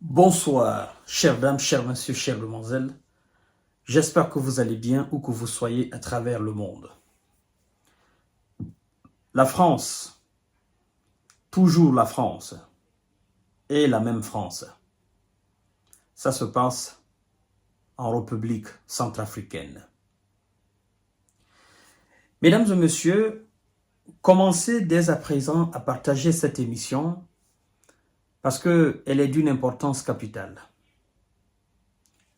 Bonsoir, chères dames, chers messieurs, chères demoiselles. J'espère que vous allez bien où que vous soyez à travers le monde. La France, toujours la France, et la même France. Ça se passe en République centrafricaine. Mesdames et messieurs, commencez dès à présent à partager cette émission parce qu'elle est d'une importance capitale.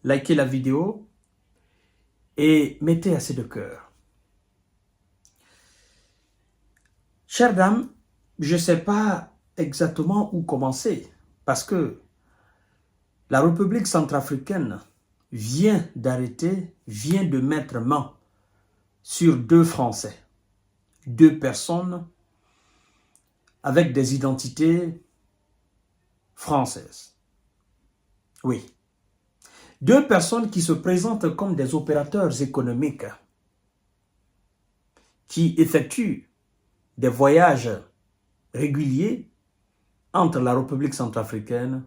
Likez la vidéo et mettez assez de cœur. Chères dames, je ne sais pas exactement où commencer parce que la République centrafricaine vient de mettre main sur deux Français, deux personnes avec des identités françaises. Oui. Deux personnes qui se présentent comme des opérateurs économiques qui effectuent des voyages réguliers entre la République centrafricaine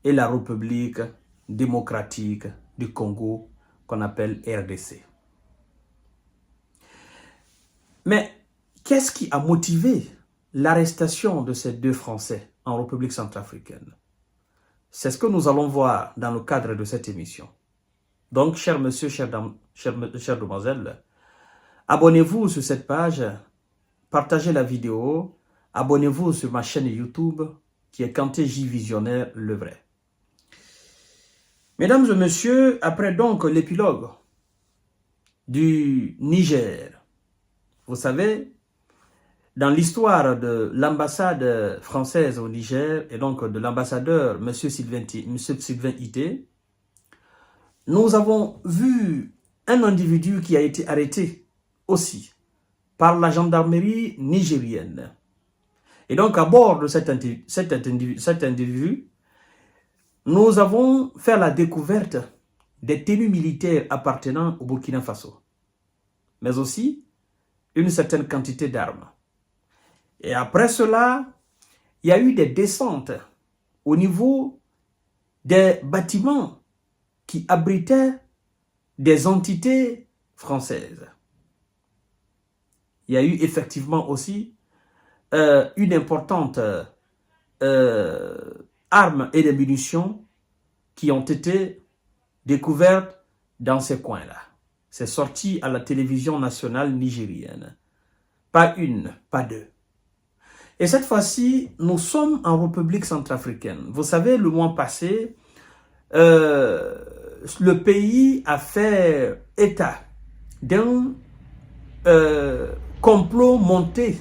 et la République démocratique du Congo qu'on appelle RDC. Mais qu'est-ce qui a motivé l'arrestation de ces deux Français en République centrafricaine? C'est ce que nous allons voir dans le cadre de cette émission. Donc, chers messieurs, chères demoiselles, abonnez-vous sur cette page, partagez la vidéo, abonnez-vous sur ma chaîne YouTube qui est Kanté J Visionnaire le vrai. Mesdames et messieurs, après donc l'épilogue du Niger, vous savez, dans l'histoire de l'ambassade française au Niger et donc de l'ambassadeur M. Sylvain Ité, nous avons vu un individu qui a été arrêté aussi par la gendarmerie nigérienne. Et donc à bord de cet individu, nous avons fait la découverte des tenues militaires appartenant au Burkina Faso, mais aussi une certaine quantité d'armes. Et après cela, il y a eu des descentes au niveau des bâtiments qui abritaient des entités françaises. Il y a eu effectivement aussi une importante arme et des munitions qui ont été découvertes dans ces coins-là. C'est sorti à la télévision nationale nigérienne. Pas une, pas deux. Et cette fois-ci, nous sommes en République centrafricaine. Vous savez, le mois passé, le pays a fait état d'un complot monté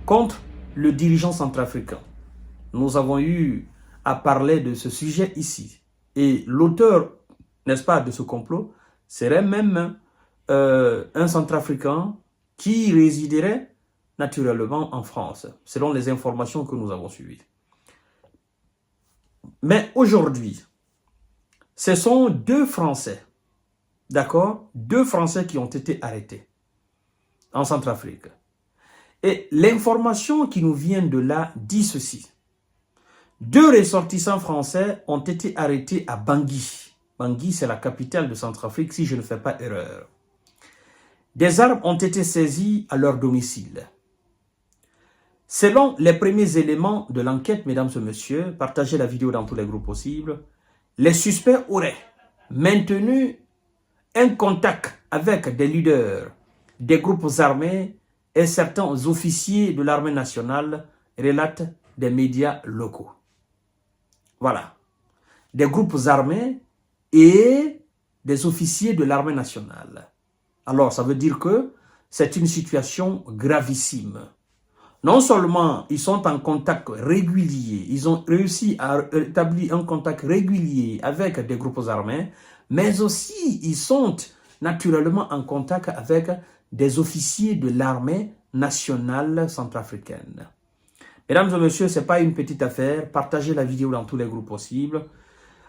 contre le dirigeant centrafricain. Nous avons eu à parler de ce sujet ici. Et l'auteur, n'est-ce pas, de ce complot serait même un centrafricain qui résiderait naturellement en France, selon les informations que nous avons suivies. Mais aujourd'hui, ce sont deux Français, d'accord? Deux Français qui ont été arrêtés en Centrafrique. Et l'information qui nous vient de là dit ceci. Deux ressortissants français ont été arrêtés à Bangui. Bangui, c'est la capitale de Centrafrique, si je ne fais pas erreur. Des armes ont été saisies à leur domicile. Selon les premiers éléments de l'enquête, mesdames et messieurs, partagez la vidéo dans tous les groupes possibles, les suspects auraient maintenu un contact avec des leaders des groupes armés et certains officiers de l'armée nationale, relatent des médias locaux. Voilà. Des groupes armés et des officiers de l'armée nationale. Alors, ça veut dire que c'est une situation gravissime. Non seulement ils sont en contact régulier, ils ont réussi à établir un contact régulier avec des groupes armés, mais aussi ils sont naturellement en contact avec des officiers de l'armée nationale centrafricaine. Mesdames et messieurs, ce n'est pas une petite affaire. Partagez la vidéo dans tous les groupes possibles.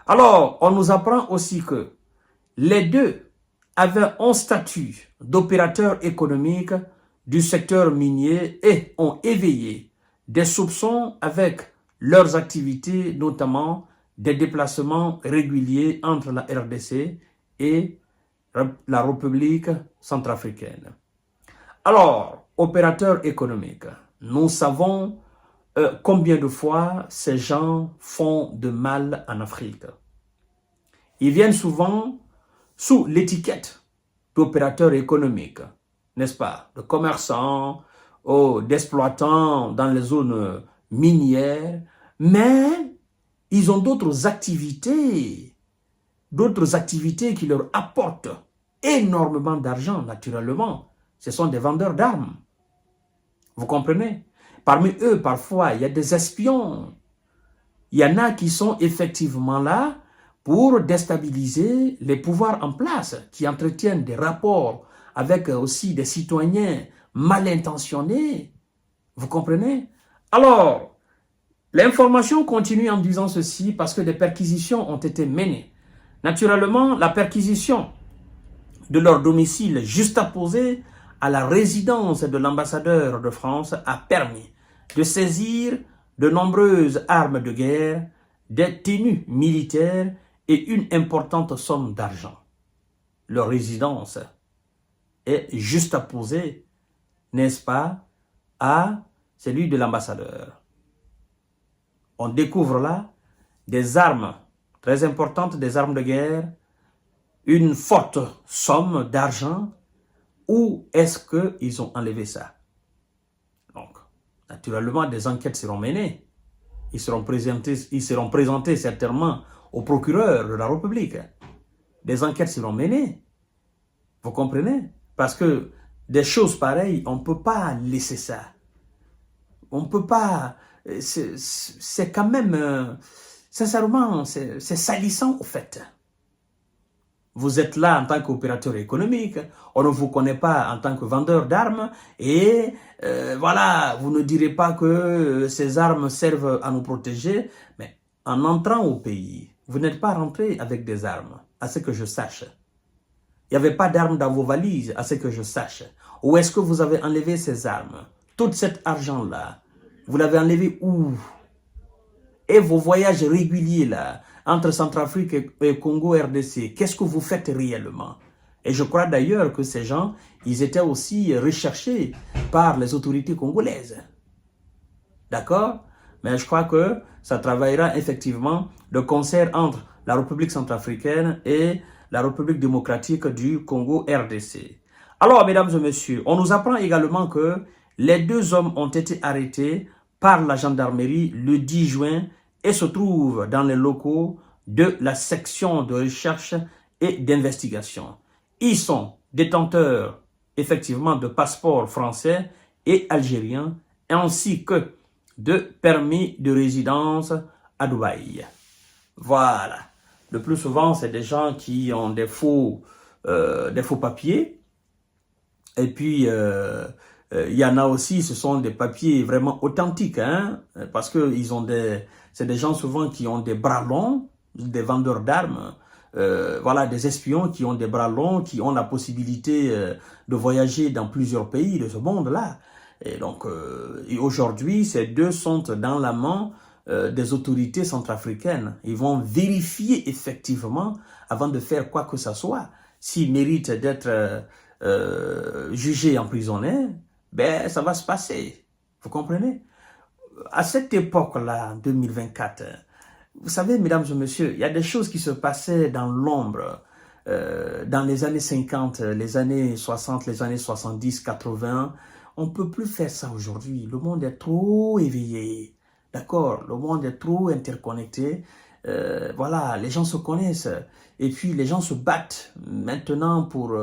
Alors, on nous apprend aussi que les deux avaient un statut d'opérateur économique du secteur minier et ont éveillé des soupçons avec leurs activités, notamment des déplacements réguliers entre la RDC et la République centrafricaine. Alors, opérateurs économiques, nous savons combien de fois ces gens font de mal en Afrique. Ils viennent souvent sous l'étiquette d'opérateurs économiques, n'est-ce pas, de commerçants, d'exploitants dans les zones minières, mais ils ont d'autres activités qui leur apportent énormément d'argent, naturellement. Ce sont des vendeurs d'armes. Vous comprenez? Parmi eux, parfois, il y a des espions. Il y en a qui sont effectivement là pour déstabiliser les pouvoirs en place, qui entretiennent des rapports avec aussi des citoyens mal intentionnés. Vous comprenez? Alors, l'information continue en disant ceci parce que des perquisitions ont été menées. Naturellement, la perquisition de leur domicile juxtaposé à la résidence de l'ambassadeur de France a permis de saisir de nombreuses armes de guerre, des tenues militaires et une importante somme d'argent. Leur résidence est juxtaposée, n'est-ce pas, à celui de l'ambassadeur. On découvre là des armes très importantes, des armes de guerre, une forte somme d'argent. Où est-ce qu'ils ont enlevé ça? Donc, naturellement, des enquêtes seront menées. Ils seront présentés certainement au procureur de la République. Des enquêtes seront menées. Vous comprenez? Parce que des choses pareilles, on ne peut pas laisser ça. On ne peut pas... C'est quand même... sincèrement, c'est salissant au fait. Vous êtes là en tant qu'opérateur économique, on ne vous connaît pas en tant que vendeur d'armes et voilà, vous ne direz pas que ces armes servent à nous protéger, mais en entrant au pays, vous n'êtes pas rentré avec des armes, à ce que je sache. Il n'y avait pas d'armes dans vos valises, à ce que je sache. Où est-ce que vous avez enlevé ces armes? Tout cet argent-là, vous l'avez enlevé où? Et vos voyages réguliers là, entre Centrafrique et Congo RDC, qu'est-ce que vous faites réellement? Et je crois d'ailleurs que ces gens, ils étaient aussi recherchés par les autorités congolaises. D'accord? Mais je crois que ça travaillera effectivement de concert entre la République centrafricaine et la République démocratique du Congo RDC. Alors, mesdames et messieurs, on nous apprend également que les deux hommes ont été arrêtés par la gendarmerie le 10 juin et se trouvent dans les locaux de la section de recherche et d'investigation. Ils sont détenteurs effectivement de passeports français et algériens ainsi que de permis de résidence à Dubaï. Voilà. Le plus souvent, c'est des gens qui ont des faux papiers. Et puis, il y en a aussi, ce sont des papiers vraiment authentiques, hein, parce que c'est des gens souvent qui ont des bras longs, des vendeurs d'armes, voilà, des espions qui ont des bras longs, qui ont la possibilité de voyager dans plusieurs pays de ce monde-là. Et donc, aujourd'hui, ces deux sont dans la main des autorités centrafricaines. Ils vont vérifier effectivement, avant de faire quoi que ce soit, s'ils méritent d'être jugés, emprisonnés, ben ça va se passer. Vous comprenez? À cette époque-là, en 2024, vous savez, mesdames et messieurs, il y a des choses qui se passaient dans l'ombre, dans les années 50, les années 60, les années 70, 80. On ne peut plus faire ça aujourd'hui. Le monde est trop éveillé. D'accord? Le monde est trop interconnecté. Voilà, les gens se connaissent. Et puis, les gens se battent maintenant pour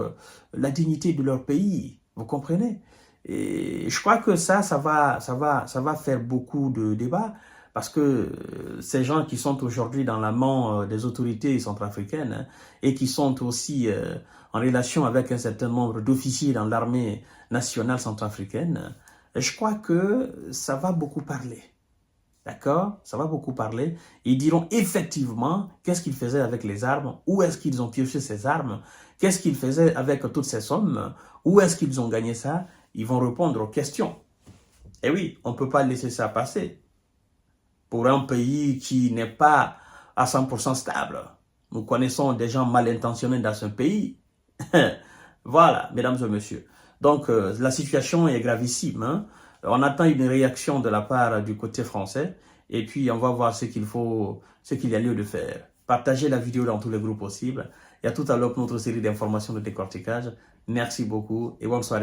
la dignité de leur pays. Vous comprenez? Et je crois que ça va faire beaucoup de débats parce que ces gens qui sont aujourd'hui dans la main des autorités centrafricaines hein, et qui sont aussi en relation avec un certain nombre d'officiers dans l'armée nationale centrafricaine, je crois que ça va beaucoup parler. D'accord? Ça va beaucoup parler. Ils diront effectivement qu'est-ce qu'ils faisaient avec les armes, où est-ce qu'ils ont pioché ces armes, qu'est-ce qu'ils faisaient avec toutes ces sommes, où est-ce qu'ils ont gagné ça. Ils vont répondre aux questions. Et oui, on ne peut pas laisser ça passer. Pour un pays qui n'est pas à 100% stable. Nous connaissons des gens mal intentionnés dans ce pays. Voilà, mesdames et messieurs. Donc, la situation est gravissime. Hein? On attend une réaction de la part du côté français. Et puis, on va voir ce qu'il y a lieu de faire. Partagez la vidéo dans tous les groupes possibles. Et à tout à l'heure pour notre série d'informations de décortiquage. Merci beaucoup et bonne soirée.